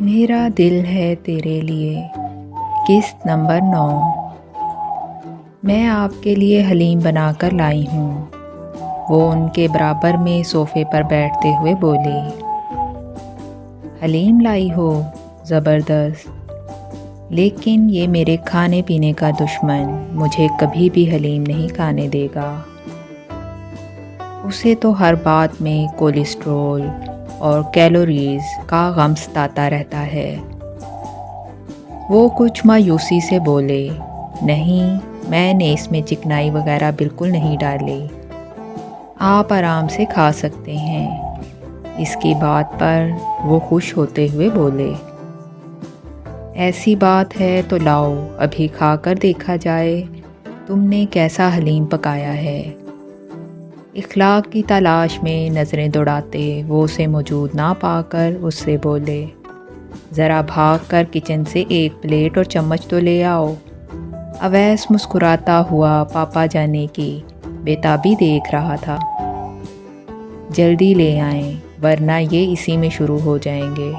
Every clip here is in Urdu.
میرا دل ہے تیرے لیے قسط نمبر 9۔ میں آپ کے لیے حلیم بنا کر لائی ہوں۔ وہ ان کے برابر میں صوفے پر بیٹھتے ہوئے بولی۔ حلیم لائی ہو؟ زبردست! لیکن یہ میرے کھانے پینے کا دشمن مجھے کبھی بھی حلیم نہیں کھانے دے گا۔ اسے تو ہر بات میں کولیسٹرول اور کیلوریز کا غم ستاتا رہتا ہے۔ وہ کچھ مایوسی سے بولے، نہیں، میں نے اس میں چکنائی وغیرہ بالکل نہیں ڈالی، آپ آرام سے کھا سکتے ہیں۔ اس کی بات پر وہ خوش ہوتے ہوئے بولے، ایسی بات ہے تو لاؤ ابھی کھا کر دیکھا جائے تم نے کیسا حلیم پکایا ہے۔ اخلاق کی تلاش میں نظریں دوڑاتے وہ اسے موجود نہ پا کر اس سے بولے، ذرا بھاگ کر کچن سے ایک پلیٹ اور چمچ تو لے آؤ۔ اویس مسکراتا ہوا پاپا جانے کی بےتابی دیکھ رہا تھا۔ جلدی لے آئیں ورنہ یہ اسی میں شروع ہو جائیں گے۔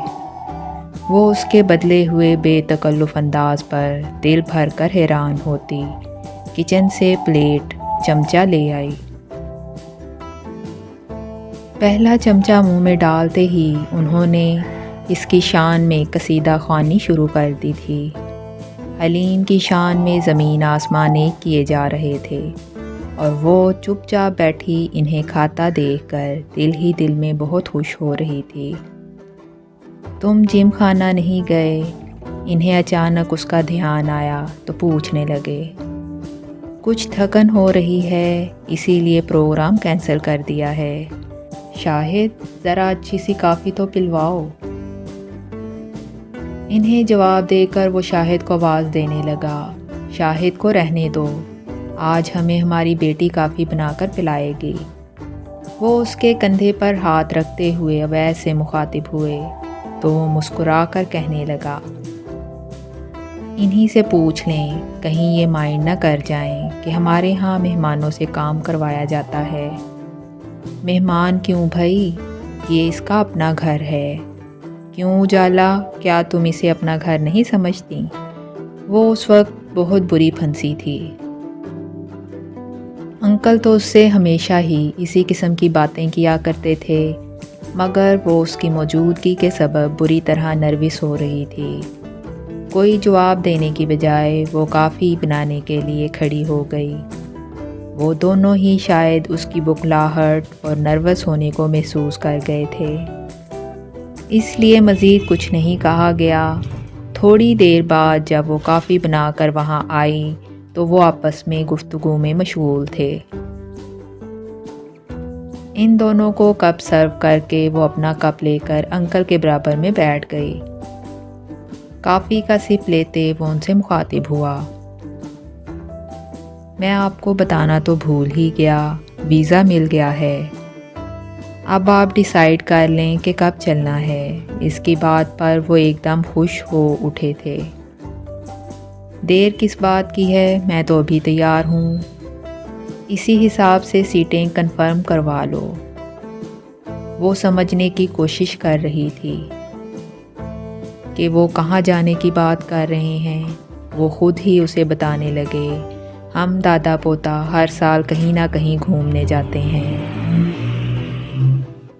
وہ اس کے بدلے ہوئے بے تکلف انداز پر دل بھر کر حیران ہوتی کچن سے پلیٹ چمچہ لے آئی۔ پہلا چمچہ منہ میں ڈالتے ہی انہوں نے اس کی شان میں قصیدہ خوانی شروع کر دی تھی۔ حلیم کی شان میں زمین آسمان ایک کیے جا رہے تھے اور وہ چپ چاپ بیٹھی انہیں کھاتا دیکھ کر دل ہی دل میں بہت خوش ہو رہی تھی۔ تم جم خانہ نہیں گئے؟ انہیں اچانک اس کا دھیان آیا تو پوچھنے لگے۔ کچھ تھکن ہو رہی ہے اسی لیے پروگرام کینسل کر دیا ہے۔ شاہد، ذرا اچھی سی کافی تو پلواؤ۔ انہیں جواب دے کر وہ شاہد کو آواز دینے لگا، شاہد کو رہنے دو، آج ہمیں ہماری بیٹی کافی بنا کر پلائے گی۔ وہ اس کے کندھے پر ہاتھ رکھتے ہوئے اویس سے مخاطب ہوئے تو وہ مسکرا کر کہنے لگا، انہی سے پوچھ لیں کہیں یہ مائنڈ نہ کر جائیں کہ ہمارے ہاں مہمانوں سے کام کروایا جاتا ہے۔ مہمان کیوں بھائی، یہ اس کا اپنا گھر ہے۔ کیوں اجالا، کیا تم اسے اپنا گھر نہیں سمجھتی؟ وہ اس وقت بہت بری پھنسی تھی۔ انکل تو اس سے ہمیشہ ہی اسی قسم کی باتیں کیا کرتے تھے مگر وہ اس کی موجودگی کے سبب بری طرح نروس ہو رہی تھی۔ کوئی جواب دینے کی بجائے وہ کافی بنانے کے لیے کھڑی ہو گئی۔ وہ دونوں ہی شاید اس کی بخلاہٹ اور نروس ہونے کو محسوس کر گئے تھے، اس لیے مزید کچھ نہیں کہا گیا۔ تھوڑی دیر بعد جب وہ کافی بنا کر وہاں آئی تو وہ آپس میں گفتگو میں مشغول تھے۔ ان دونوں کو کپ سرو کر کے وہ اپنا کپ لے کر انکل کے برابر میں بیٹھ گئی۔ کافی کا سپ لیتے وہ ان سے مخاطب ہوا، میں آپ کو بتانا تو بھول ہی گیا، ویزا مل گیا ہے۔ اب آپ ڈیسائیڈ کر لیں کہ کب چلنا ہے۔ اس کی بات پر وہ ایک دم خوش ہو اٹھے تھے۔ دیر کس بات کی ہے، میں تو ابھی تیار ہوں، اسی حساب سے سیٹیں کنفرم کروا لو۔ وہ سمجھنے کی کوشش کر رہی تھی کہ وہ کہاں جانے کی بات کر رہے ہیں۔ وہ خود ہی اسے بتانے لگے، ہم دادا پوتا ہر سال کہیں نہ کہیں گھومنے جاتے ہیں۔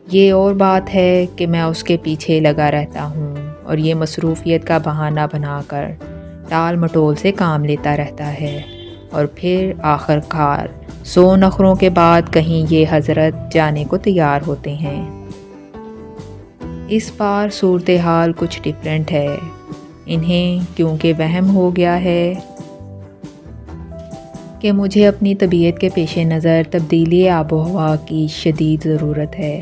یہ اور بات ہے کہ میں اس کے پیچھے لگا رہتا ہوں اور یہ مصروفیت کا بہانہ بنا کر ٹال مٹول سے کام لیتا رہتا ہے اور پھر آخر کار 100 نخروں کے بعد کہیں یہ حضرت جانے کو تیار ہوتے ہیں۔ اس بار صورتحال کچھ ڈیفرنٹ ہے۔ انہیں کیونکہ وہم ہو گیا ہے کہ مجھے اپنی طبیعت کے پیش نظر تبدیلی آب و ہوا کی شدید ضرورت ہے،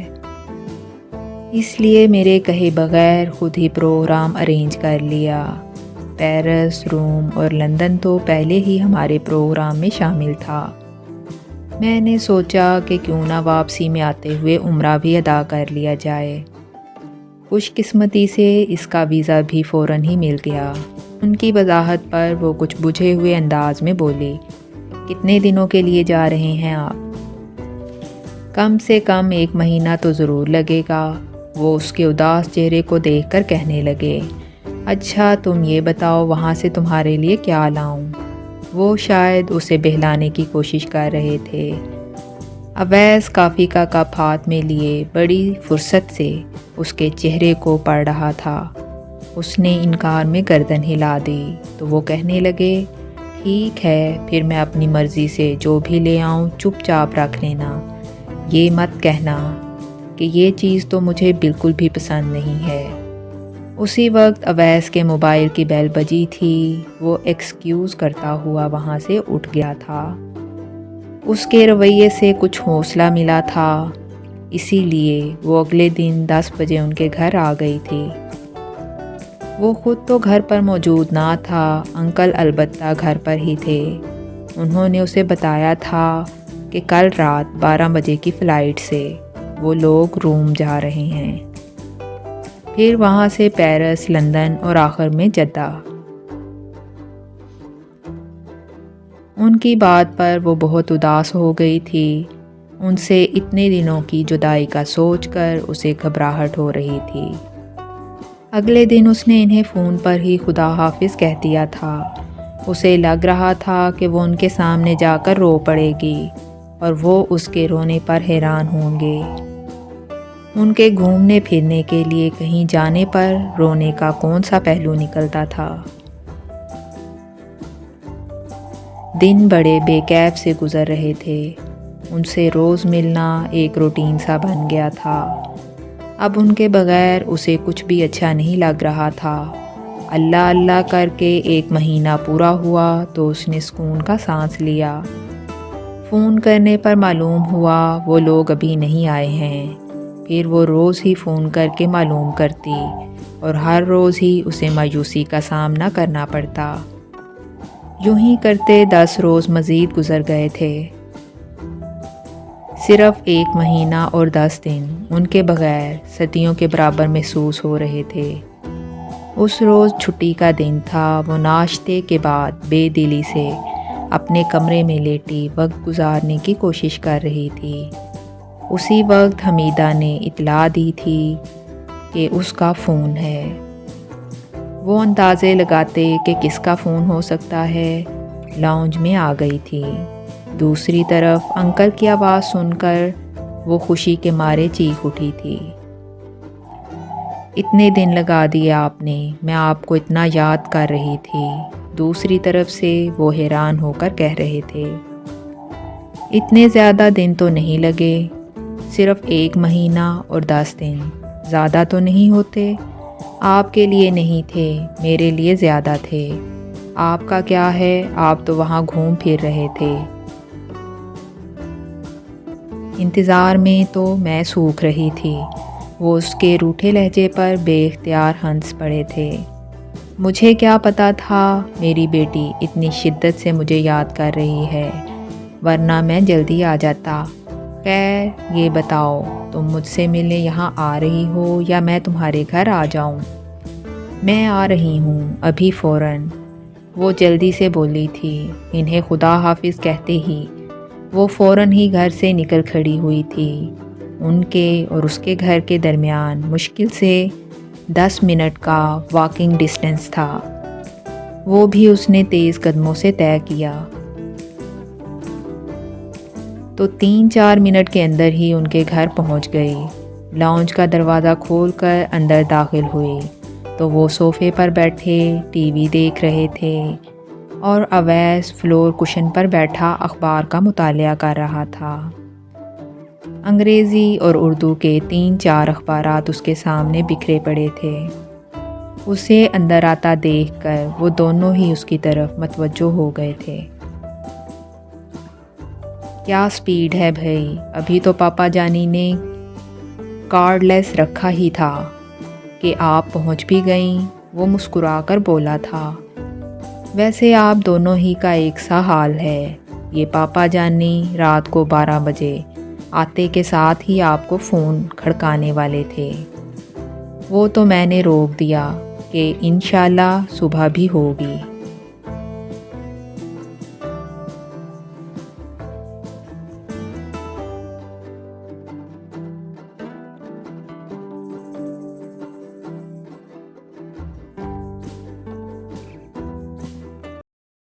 اس لیے میرے کہے بغیر خود ہی پروگرام ارینج کر لیا۔ پیرس، روم اور لندن تو پہلے ہی ہمارے پروگرام میں شامل تھا۔ میں نے سوچا کہ کیوں نہ واپسی میں آتے ہوئے عمرہ بھی ادا کر لیا جائے۔ خوش قسمتی سے اس کا ویزا بھی فوراً ہی مل گیا۔ ان کی وضاحت پر وہ کچھ بجھے ہوئے انداز میں بولی، کتنے دنوں کے لیے جا رہے ہیں آپ؟ کم سے کم 1 مہینہ تو ضرور لگے گا۔ وہ اس کے اداس چہرے کو دیکھ کر کہنے لگے، اچھا تم یہ بتاؤ وہاں سے تمہارے لیے کیا لاؤں؟ وہ شاید اسے بہلانے کی کوشش کر رہے تھے۔ اویس کافی کا کپ ہاتھ میں لیے بڑی فرصت سے اس کے چہرے کو پڑھ رہا تھا۔ اس نے انکار میں گردن ہلا دی تو وہ کہنے لگے، ٹھیک ہے پھر میں اپنی مرضی سے جو بھی لے آؤں چپ چاپ رکھ لینا، یہ مت کہنا کہ یہ چیز تو مجھے بالکل بھی پسند نہیں ہے۔ اسی وقت اویس کے موبائل کی بیل بجی تھی۔ وہ ایکسکیوز کرتا ہوا وہاں سے اٹھ گیا تھا۔ اس کے رویے سے کچھ حوصلہ ملا تھا، اسی لیے وہ اگلے دن 10 بجے ان کے گھر آ گئی تھی۔ وہ خود تو گھر پر موجود نہ تھا، انکل البتہ گھر پر ہی تھے۔ انہوں نے اسے بتایا تھا کہ کل رات 12 بجے کی فلائٹ سے وہ لوگ روم جا رہے ہیں، پھر وہاں سے پیرس، لندن اور آخر میں جدہ۔ ان کی بات پر وہ بہت اداس ہو گئی تھی۔ ان سے اتنے دنوں کی جدائی کا سوچ کر اسے گھبراہٹ ہو رہی تھی۔ اگلے دن اس نے انہیں فون پر ہی خدا حافظ کہہ دیا تھا۔ اسے لگ رہا تھا کہ وہ ان کے سامنے جا کر رو پڑے گی اور وہ اس کے رونے پر حیران ہوں گے۔ ان کے گھومنے پھرنے کے لیے کہیں جانے پر رونے کا کون سا پہلو نکلتا تھا؟ دن بڑے بے کیف سے گزر رہے تھے۔ ان سے روز ملنا ایک روٹین سا بن گیا تھا۔ اب ان کے بغیر اسے کچھ بھی اچھا نہیں لگ رہا تھا۔ اللہ اللہ کر کے 1 مہینہ پورا ہوا تو اس نے سکون کا سانس لیا۔ فون کرنے پر معلوم ہوا وہ لوگ ابھی نہیں آئے ہیں۔ پھر وہ روز ہی فون کر کے معلوم کرتی اور ہر روز ہی اسے مایوسی کا سامنا کرنا پڑتا۔ یوں ہی کرتے 10 روز مزید گزر گئے تھے۔ صرف 1 مہینہ اور 10 دن ان کے بغیر صدیوں کے برابر محسوس ہو رہے تھے۔ اس روز چھٹی کا دن تھا۔ وہ ناشتے کے بعد بے دلی سے اپنے کمرے میں لیٹی وقت گزارنے کی کوشش کر رہی تھی۔ اسی وقت حمیدہ نے اطلاع دی تھی کہ اس کا فون ہے۔ وہ اندازے لگاتے کہ کس کا فون ہو سکتا ہے، لاؤنج میں آ گئی تھی۔ دوسری طرف انکل کی آواز سن کر وہ خوشی کے مارے چیخ اٹھی تھی۔ اتنے دن لگا دیے آپ نے، میں آپ کو اتنا یاد کر رہی تھی۔ دوسری طرف سے وہ حیران ہو کر کہہ رہے تھے، اتنے زیادہ دن تو نہیں لگے، صرف 1 مہینہ اور 10 دن، زیادہ تو نہیں ہوتے؟ آپ کے لیے نہیں تھے، میرے لیے زیادہ تھے۔ آپ کا کیا ہے، آپ تو وہاں گھوم پھر رہے تھے۔ انتظار میں تو میں سوکھ رہی تھی۔ وہ اس کے روٹھے لہجے پر بے اختیار ہنس پڑے تھے۔ مجھے کیا پتا تھا میری بیٹی اتنی شدت سے مجھے یاد کر رہی ہے، ورنہ میں جلدی آ جاتا۔ خیر یہ بتاؤ تم مجھ سے ملنے یہاں آ رہی ہو یا میں تمہارے گھر آ جاؤں؟ میں آ رہی ہوں ابھی فوراً، وہ جلدی سے بولی تھی۔ انہیں خدا حافظ کہتے ہی وہ فوراً ہی گھر سے نکل کھڑی ہوئی تھی۔ ان کے اور اس کے گھر کے درمیان مشکل سے 10 منٹ کا واکنگ ڈسٹنس تھا، وہ بھی اس نے تیز قدموں سے طے کیا۔ تو 3-4 منٹ کے اندر ہی ان کے گھر پہنچ گئی۔ لاؤنج کا دروازہ کھول کر اندر داخل ہوئی تو وہ صوفے پر بیٹھے ٹی وی دیکھ رہے تھے اور اویس فلور کشن پر بیٹھا اخبار کا مطالعہ کر رہا تھا۔ انگریزی اور اردو کے 3-4 اخبارات اس کے سامنے بکھرے پڑے تھے۔ اسے اندر آتا دیکھ کر وہ دونوں ہی اس کی طرف متوجہ ہو گئے تھے۔ کیا سپیڈ ہے بھائی، ابھی تو پاپا جانی نے کارڈ لیس رکھا ہی تھا کہ آپ پہنچ بھی گئیں، وہ مسکرا کر بولا تھا۔ ویسے آپ دونوں ہی کا ایک سا حال ہے، یہ پاپا جانی رات کو 12 بجے آتے کے ساتھ ہی آپ کو فون کھڑکانے والے تھے، وہ تو میں نے روک دیا کہ انشاءاللہ صبح بھی ہوگی۔